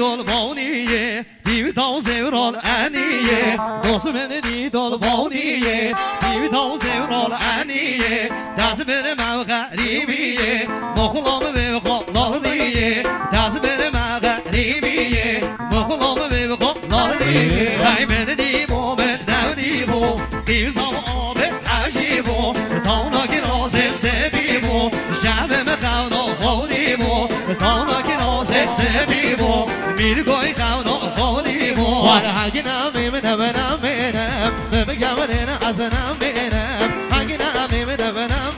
دل بانیه دیو تا زورال انیه دوست من دل بانیه دیو تا زورال انیه دست بر من غریبیه مخلام به خلالیه دست بر من غریبیه مخلام به خلالیه های من دیو به دیو دیو سام آب عجیبو تانا که راز سبیبو شب مخونا خودیبو تانا که راز سبیبو میرگوی خونا خودیبو هاگی نامی منم بگم ازنم بینم هاگی نامی منم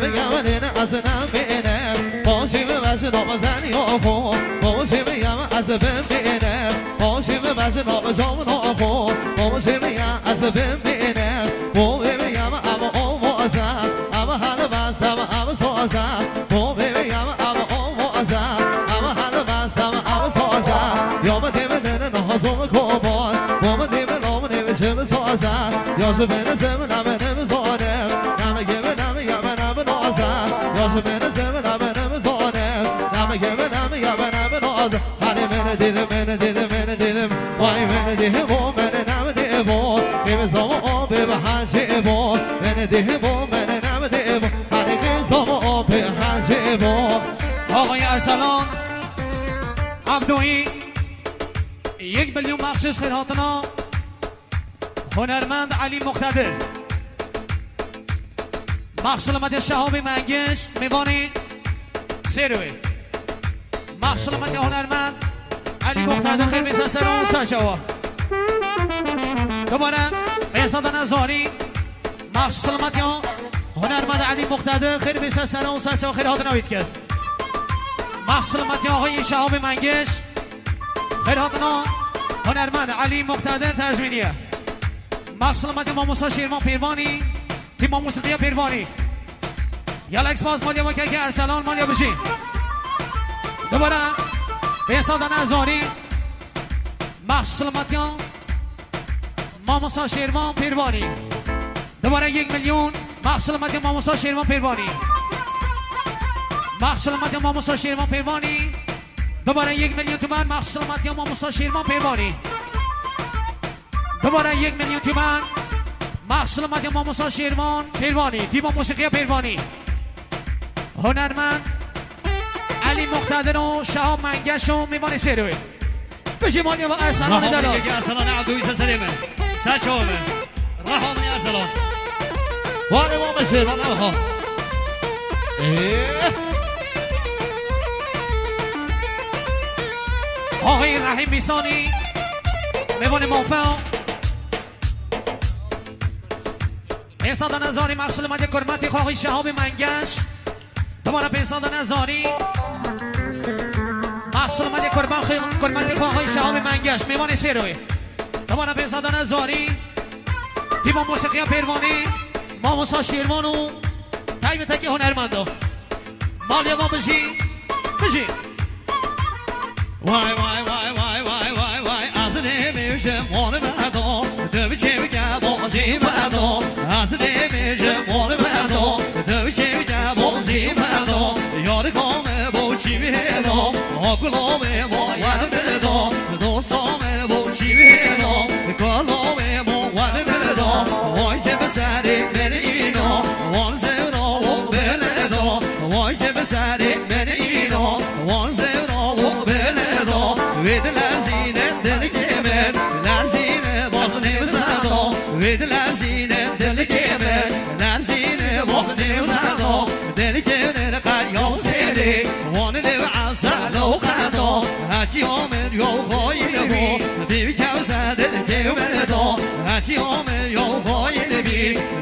بگم ازنم بینم باشیم بشه نامزنی آفو باشیم یم از بینم باشیم بشه نامزام آفو باشیم یم از بینم باشیم یم اما آموزم اما حال بستم اما سازم باشیم یم اما آموزم اما حال بستم اما سازم یا من دیمه نهازم کبار با من دیمه نام نمیشه بسازم یا شبه نزم نمه نمزانم نمه گمه نمه یمه نمه نازم یا شبه نزم نمه نمزانم نمه گمه نمه یمه نمه نازم هنی من دیدم وای من دیدم و من نمه دیدم نمیزام آبه به هنچه با من دیدم و من نمه دیدم هنی نمیزام آبه هنچه با آقای ارسلان عبدویی 1 میلیون بخشش خیراتنا هنرمند علی مقتدر مخشلمت شهاب منگش میبانی سیروی مخشلمت هنرمند علی مقتدر خیلی بیسا سرون سرشوا دوباره بیسا نزاری مخشلمت هنرمند علی مقتدر خیلی بیسا سرون سرشوا خیلی هاتنا وید کرد مخشلمت آقای شهاب منگش خیلی هاتنا هنرمند علی مقتدر تزمینیه مخصلمت ما موسا شیرمان پیروانی تیم موسیقی پیروانی یالا اکسپاس مالیا با که ارسلان مالیا بشین دوباره بیسادن ازاری مخصلمت ما موسا شیرمان پیروانی دوباره 1 میلیون مخصلمت ما موسا شیرمان پیروانی مخصلمت ما موسا شیرمان پیروانی دوباره 1 میلیون تومان مخصلمت ما موسا شیرمان پیروانی دوباره 1 میلیون تومان مخصلمت ما موسا شیرمان پیروانی تیم موسیقی پیروانی هنرمند علی مقتدر و شهاب منگش و میوانی سیروی بشی مالی و ارسلان دلال ارسلان عبدویی سلیمه سشومه رحامی ارسلان واره ما بشه واره ها آقای رحیم بیسانی میوانی موفق پیساد نظاری مخصلمت کرمتی خواهی شهاب منگش دوباره پیساد نظاری مخصلمت کرمتی خواهی شهاب منگش میوانی سیروی دوباره پیساد نظاری تیم موسیقی پیروانی ما موسا شیرمان و تایم تکی هنرمندا مالی ما بشی وای وای وای وای وای وای وای از نمیشه مال مردم دویچه بگه بازی مردم از نمیشه مال مردم دویچه بگه بازی مردم یاد کامه با چی بیدم آقلامه با ود بدم دوستامه با چی بیدم کلامه با ود بدم وای چه بسری من اینا وان زیرا و بلدم وای چه بسری من اینا وان زیرا و بلدم وید لرزینه دل کمر لرزینه باز نمیزدم وید لرزینه دل کمر لرزینه باز نمیزدم دل کمر قیام سیدی وان لب عسل و قدم هرچی آمد یا باید بی بی کوسر دل کمر دا هرچی آمد یا باید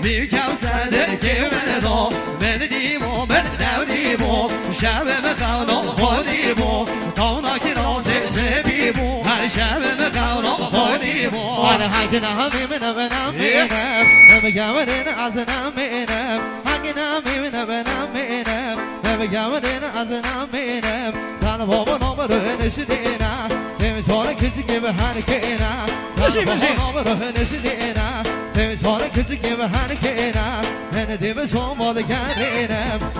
بی کوسر دل کمر دا من دیمو من نودیمو شب مخونا خودیمو تانا که رازه زبیمو هر شب مخونا خودیمو وانا هاگی نامی منم بگم ازنم بینم هاگی نامی منم بگم ازنم بینم سال بابا نام رو نشدینم سمی چاره کچی به هنکینم سال بابا نام رو نشدینم سمی چاره کچی به هنکینم من دیم شما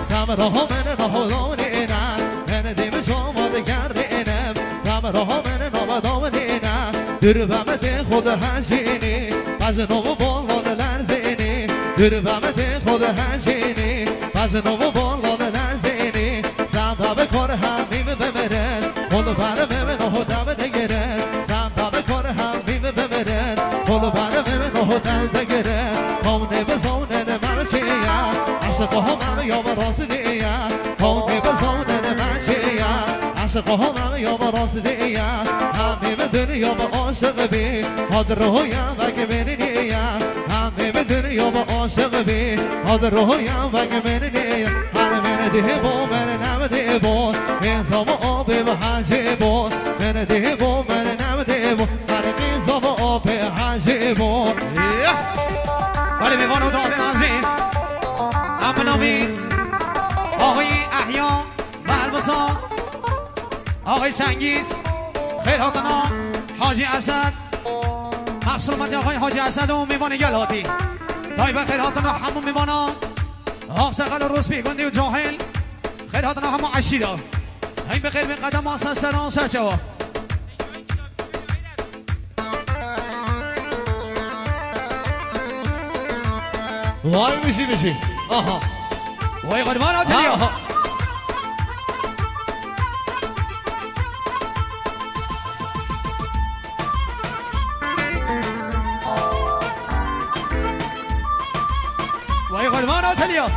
سمرا من راه لونینم من دیم شما دگرینم سمرا دربامت خود هنشینی از نو بالاد لرزینی دربامت خود هنشینی از نو بالاد لرزینی سبب کار همیم ببرن خود برم من خودم دگرن سبب کار همیم ببرن خود برم من خودم دگرن کونه بزونه نمشیا عشق هم یا براسدیا کونه بزونه نمشیا عشق هم یا براسدیا همیم دنیا با عاشق بی حاضر رویم و که منیم همیم دنیا با عاشق بی حاضر رویم و که منیم هر من ده با من نم ده با انسام آب و حجه با من ده با من نم ده با هر انسام آب حجه با ولی میوان دادن عزیز امنامی آقای احیا و البسا آقای چنگیز خیراتنا حاجی اسد محصول مدی آقای حاجی اسد و میوان گلاتی دایبه خیراتنا همون میوانا آق سقل روز بیگندی و جاهل خیراتنا همون عشیدا این بخیر من قدم آسان سران سرچوا وای میشی آها وای قربان آتنیا وای قربان آتنیا